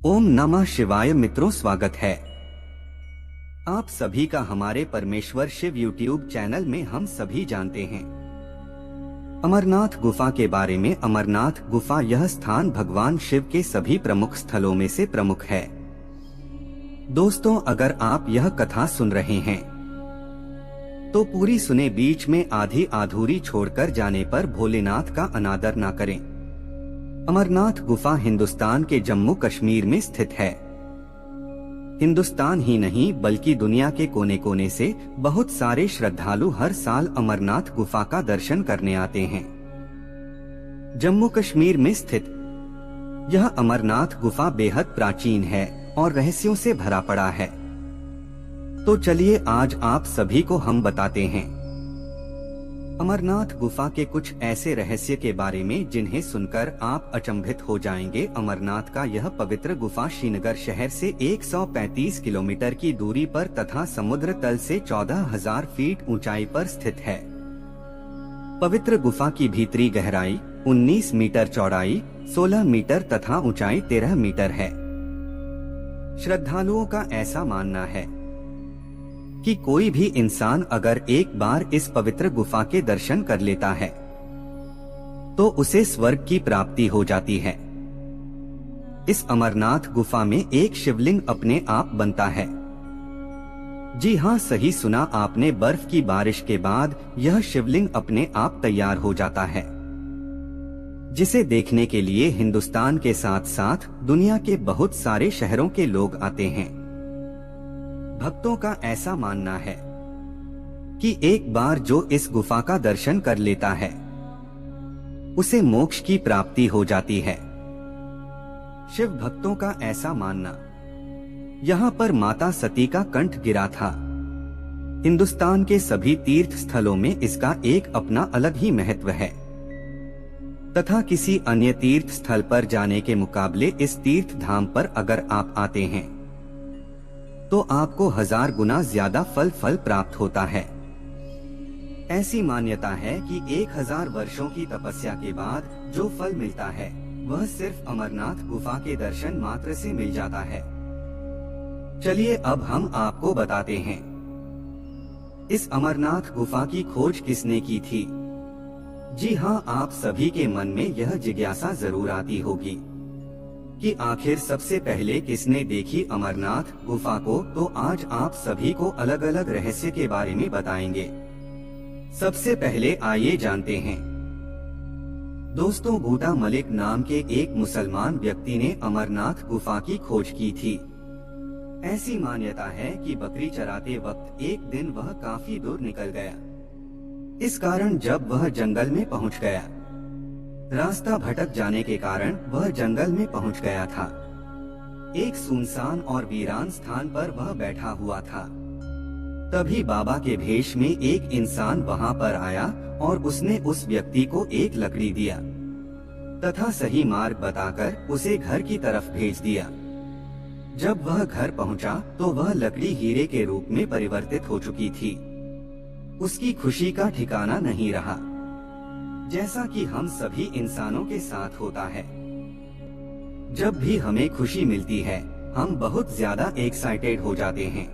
ओम नमः शिवाय। मित्रों, स्वागत है आप सभी का हमारे परमेश्वर शिव यूट्यूब चैनल में। हम सभी जानते हैं अमरनाथ गुफा के बारे में। अमरनाथ गुफा यह स्थान भगवान शिव के सभी प्रमुख स्थलों में से प्रमुख है। दोस्तों, अगर आप यह कथा सुन रहे हैं तो पूरी सुने, बीच में आधी अधूरी छोड़कर जाने पर भोलेनाथ का अनादर ना करें। अमरनाथ गुफा हिंदुस्तान के जम्मू कश्मीर में स्थित है। हिंदुस्तान ही नहीं बल्कि दुनिया के कोने कोने से बहुत सारे श्रद्धालु हर साल अमरनाथ गुफा का दर्शन करने आते हैं। जम्मू कश्मीर में स्थित यह अमरनाथ गुफा बेहद प्राचीन है और रहस्यों से भरा पड़ा है। तो चलिए आज आप सभी को हम बताते हैं अमरनाथ गुफा के कुछ ऐसे रहस्य के बारे में जिन्हें सुनकर आप अचंभित हो जाएंगे। अमरनाथ का यह पवित्र गुफा श्रीनगर शहर से 135 किलोमीटर की दूरी पर तथा समुद्र तल से 14,000 फीट ऊंचाई पर स्थित है। पवित्र गुफा की भीतरी गहराई 19 मीटर, चौड़ाई 16 मीटर तथा ऊंचाई 13 मीटर है। श्रद्धालुओं का ऐसा मानना है कि कोई भी इंसान अगर एक बार इस पवित्र गुफा के दर्शन कर लेता है तो उसे स्वर्ग की प्राप्ति हो जाती है। इस अमरनाथ गुफा में एक शिवलिंग अपने आप बनता है। जी हाँ, सही सुना आपने। बर्फ की बारिश के बाद यह शिवलिंग अपने आप तैयार हो जाता है, जिसे देखने के लिए हिंदुस्तान के साथ साथ दुनिया के बहुत सारे शहरों के लोग आते हैं। भक्तों का ऐसा मानना है कि एक बार जो इस गुफा का दर्शन कर लेता है उसे मोक्ष की प्राप्ति हो जाती है। शिव भक्तों का ऐसा मानना, यहाँ पर माता सती का कंठ गिरा था। हिंदुस्तान के सभी तीर्थ स्थलों में इसका एक अपना अलग ही महत्व है तथा किसी अन्य तीर्थ स्थल पर जाने के मुकाबले इस तीर्थ धाम पर अगर आप आते हैं तो आपको 1000 गुना ज्यादा फल प्राप्त होता है। ऐसी मान्यता है कि 1000 वर्षों की तपस्या के बाद जो फल मिलता है वह सिर्फ अमरनाथ गुफा के दर्शन मात्र से मिल जाता है। चलिए अब हम आपको बताते हैं इस अमरनाथ गुफा की खोज किसने की थी। जी हाँ, आप सभी के मन में यह जिज्ञासा जरूर आती होगी कि आखिर सबसे पहले किसने देखी अमरनाथ गुफा को। तो आज आप सभी को अलग अलग रहस्य के बारे में बताएंगे। सबसे पहले आइए जानते हैं। दोस्तों, बूटा मलिक नाम के एक मुसलमान व्यक्ति ने अमरनाथ गुफा की खोज की थी। ऐसी मान्यता है कि बकरी चराते वक्त एक दिन वह काफी दूर निकल गया। इस कारण जब वह जंगल में पहुंच गया, रास्ता भटक जाने के कारण वह जंगल में पहुंच गया था। एक सुनसान और वीरान स्थान पर वह बैठा हुआ था। तभी बाबा के भेष में एक इंसान वहां पर आया और उसने उस व्यक्ति को एक लकड़ी दिया तथा सही मार्ग बताकर उसे घर की तरफ भेज दिया। जब वह घर पहुंचा तो वह लकड़ी हीरे के रूप में परिवर्तित हो चुकी थी। उसकी खुशी का ठिकाना नहीं रहा, जैसा कि हम सभी इंसानों के साथ होता है। जब भी हमें खुशी मिलती है हम बहुत ज्यादा एक्साइटेड हो जाते हैं।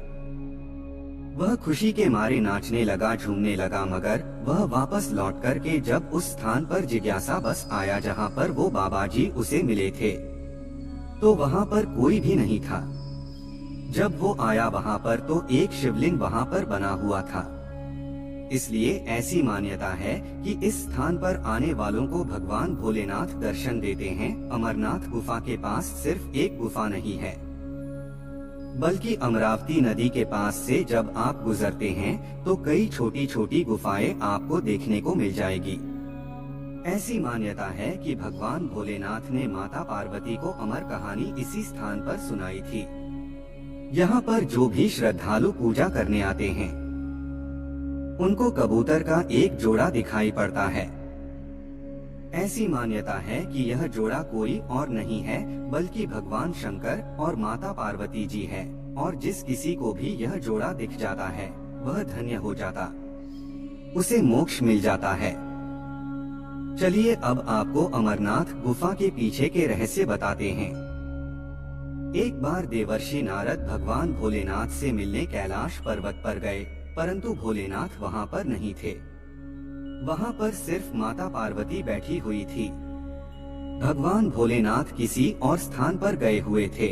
वह खुशी के मारे नाचने लगा, झूमने लगा, मगर वह वापस लौट कर के जब उस स्थान पर जिज्ञासा बस आया जहां पर वो बाबा जी उसे मिले थे तो वहां पर कोई भी नहीं था। जब वो आया वहां पर तो एक शिवलिंग वहां पर बना हुआ था। इसलिए ऐसी मान्यता है कि इस स्थान पर आने वालों को भगवान भोलेनाथ दर्शन देते हैं। अमरनाथ गुफा के पास सिर्फ एक गुफा नहीं है बल्कि अमरावती नदी के पास से जब आप गुजरते हैं तो कई छोटी छोटी गुफाएं आपको देखने को मिल जाएगी। ऐसी मान्यता है कि भगवान भोलेनाथ ने माता पार्वती को अमर कहानी इसी स्थान पर सुनाई थी। यहाँ पर जो भी श्रद्धालु पूजा करने आते हैं उनको कबूतर का एक जोड़ा दिखाई पड़ता है। ऐसी मान्यता है कि यह जोड़ा कोई और नहीं है बल्कि भगवान शंकर और माता पार्वती जी है, और जिस किसी को भी यह जोड़ा दिख जाता है वह धन्य हो जाता, उसे मोक्ष मिल जाता है। चलिए अब आपको अमरनाथ गुफा के पीछे के रहस्य बताते हैं। एक बार देवर्षि नारद भगवान भोलेनाथ से मिलने कैलाश पर्वत पर गए, परंतु भोलेनाथ वहां पर नहीं थे। वहां पर सिर्फ माता पार्वती बैठी हुई थी। भगवान भोलेनाथ किसी और स्थान पर गए हुए थे।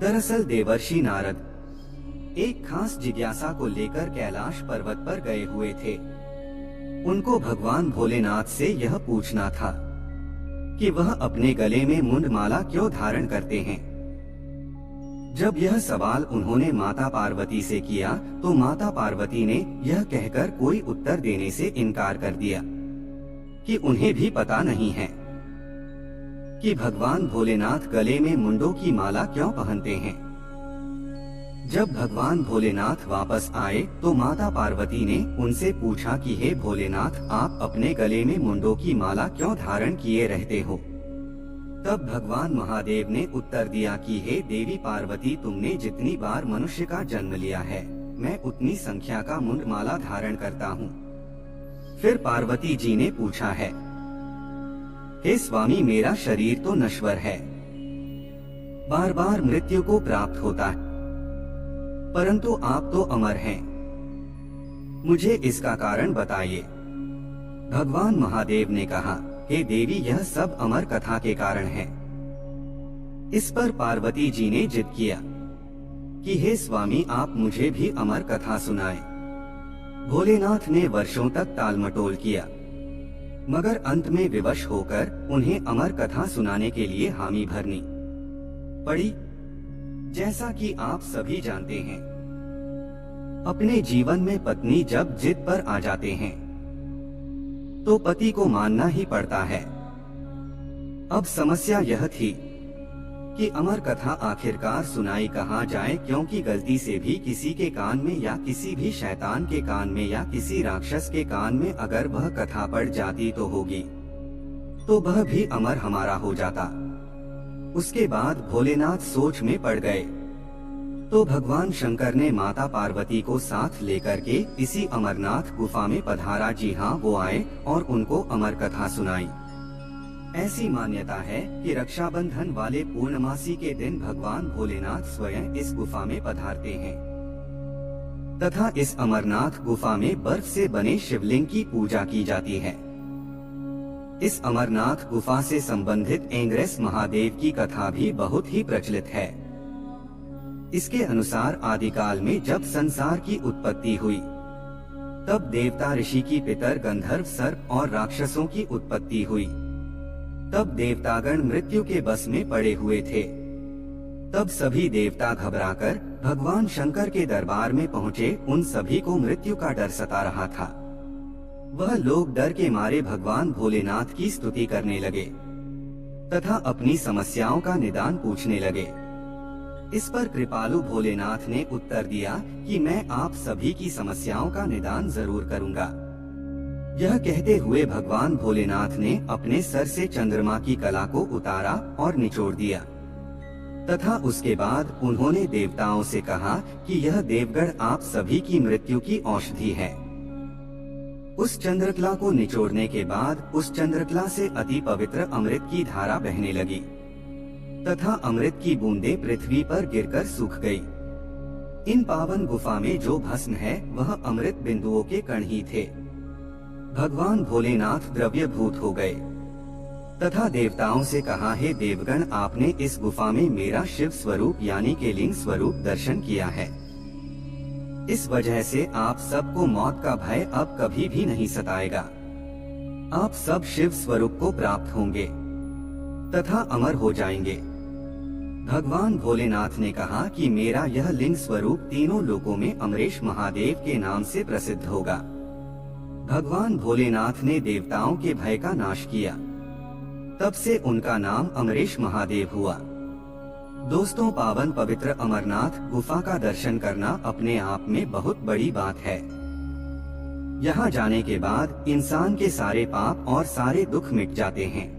दरअसल देवर्षि नारद एक खास जिज्ञासा को लेकर कैलाश पर्वत पर गए हुए थे। उनको भगवान भोलेनाथ से यह पूछना था कि वह अपने गले में मुंडमाला क्यों धारण करते हैं। जब यह सवाल उन्होंने माता पार्वती से किया तो माता पार्वती ने यह कहकर कोई उत्तर देने से इनकार कर दिया कि उन्हें भी पता नहीं है कि भगवान भोलेनाथ गले में मुंडों की माला क्यों पहनते हैं। जब भगवान भोलेनाथ वापस आए तो माता पार्वती ने उनसे पूछा कि हे भोलेनाथ, आप अपने गले में मुंडों की माला क्यों धारण किए रहते हो। तब भगवान महादेव ने उत्तर दिया कि हे देवी पार्वती, तुमने जितनी बार मनुष्य का जन्म लिया है, मैं उतनी संख्या का मुंडमाला धारण करता हूँ। फिर पार्वती जी ने पूछा है, हे स्वामी, मेरा शरीर तो नश्वर है, बार बार मृत्यु को प्राप्त होता है, परंतु आप तो अमर हैं, मुझे इसका कारण बताइए। भगवान महादेव ने कहा, हे देवी, यह सब अमर कथा के कारण है। इस पर पार्वती जी ने जिद किया कि हे स्वामी, आप मुझे भी अमर कथा सुनाएं। भोलेनाथ ने वर्षों तक टालमटोल किया, मगर अंत में विवश होकर उन्हें अमर कथा सुनाने के लिए हामी भरनी पड़ी। जैसा कि आप सभी जानते हैं, अपने जीवन में पत्नी जब जिद पर आ जाते हैं तो पति को मानना ही पड़ता है। अब समस्या यह थी कि अमर कथा आखिरकार सुनाई कहाँ जाए, क्योंकि गलती से भी किसी के कान में या किसी भी शैतान के कान में या किसी राक्षस के कान में अगर वह कथा पड़ जाती तो होगी, तो वह भी अमर हमारा हो जाता। उसके बाद भोलेनाथ सोच में पड़ गए तो भगवान शंकर ने माता पार्वती को साथ लेकर के इसी अमरनाथ गुफा में पधारा। जी हाँ, वो आए और उनको अमर कथा सुनाई। ऐसी मान्यता है कि रक्षाबंधन वाले पूर्णमासी के दिन भगवान भोलेनाथ स्वयं इस गुफा में पधारते हैं तथा इस अमरनाथ गुफा में बर्फ से बने शिवलिंग की पूजा की जाती है। इस अमरनाथ गुफा से संबंधित एंग्रेस महादेव की कथा भी बहुत ही प्रचलित है। इसके अनुसार आदिकाल में जब संसार की उत्पत्ति हुई तब देवता ऋषि की पितर गंधर्व सर्प और राक्षसों की उत्पत्ति हुई। तब देवतागण मृत्यु के बस में पड़े हुए थे। तब सभी देवता घबराकर भगवान शंकर के दरबार में पहुँचे। उन सभी को मृत्यु का डर सता रहा था। वह लोग डर के मारे भगवान भोलेनाथ की स्तुति करने लगे तथा अपनी समस्याओं का निदान पूछने लगे। इस पर कृपालु भोलेनाथ ने उत्तर दिया कि मैं आप सभी की समस्याओं का निदान जरूर करूंगा। यह कहते हुए भगवान भोलेनाथ ने अपने सर से चंद्रमा की कला को उतारा और निचोड़ दिया तथा उसके बाद उन्होंने देवताओं से कहा कि यह देवगण आप सभी की मृत्यु की औषधि है। उस चंद्रकला को निचोड़ने के बाद उस चंद्रकला से अति पवित्र अमृत की धारा बहने लगी तथा अमृत की बूंदें पृथ्वी पर गिरकर सूख गई। इन पावन गुफा में जो भस्म है वह अमृत बिंदुओं के कण ही थे। भगवान भोलेनाथ द्रव्यभूत हो गए तथा देवताओं से कहा, हे देवगण, आपने इस गुफा में मेरा शिव स्वरूप यानी के लिंग स्वरूप दर्शन किया है। इस वजह से आप सबको मौत का भय अब कभी भी नहीं सताएगा। आप सब शिव स्वरूप को प्राप्त होंगे तथा अमर हो जाएंगे। भगवान भोलेनाथ ने कहा कि मेरा यह लिंग स्वरूप तीनों लोकों में अमरेश महादेव के नाम से प्रसिद्ध होगा। भगवान भोलेनाथ ने देवताओं के भय का नाश किया। तब से उनका नाम अमरेश महादेव हुआ। दोस्तों, पावन पवित्र अमरनाथ गुफा का दर्शन करना अपने आप में बहुत बड़ी बात है। यहाँ जाने के बाद इंसान के सारे पाप और सारे दुख मिट जाते हैं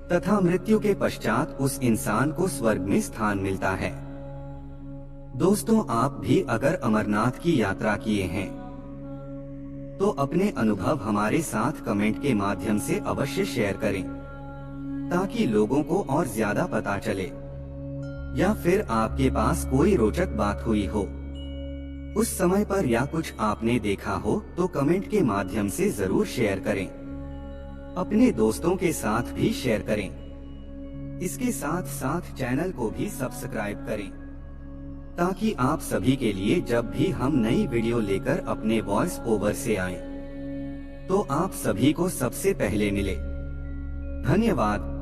तथा मृत्यु के पश्चात उस इंसान को स्वर्ग में स्थान मिलता है। दोस्तों, आप भी अगर अमरनाथ की यात्रा किए हैं तो अपने अनुभव हमारे साथ कमेंट के माध्यम से अवश्य शेयर करें ताकि लोगों को और ज्यादा पता चले। या फिर आपके पास कोई रोचक बात हुई हो उस समय पर, या कुछ आपने देखा हो तो कमेंट के माध्यम से जरूर शेयर करें। अपने दोस्तों के साथ भी शेयर करें। इसके साथ साथ चैनल को भी सब्सक्राइब करें ताकि आप सभी के लिए जब भी हम नई वीडियो लेकर अपने वॉइस ओवर से आएं, तो आप सभी को सबसे पहले मिले। धन्यवाद।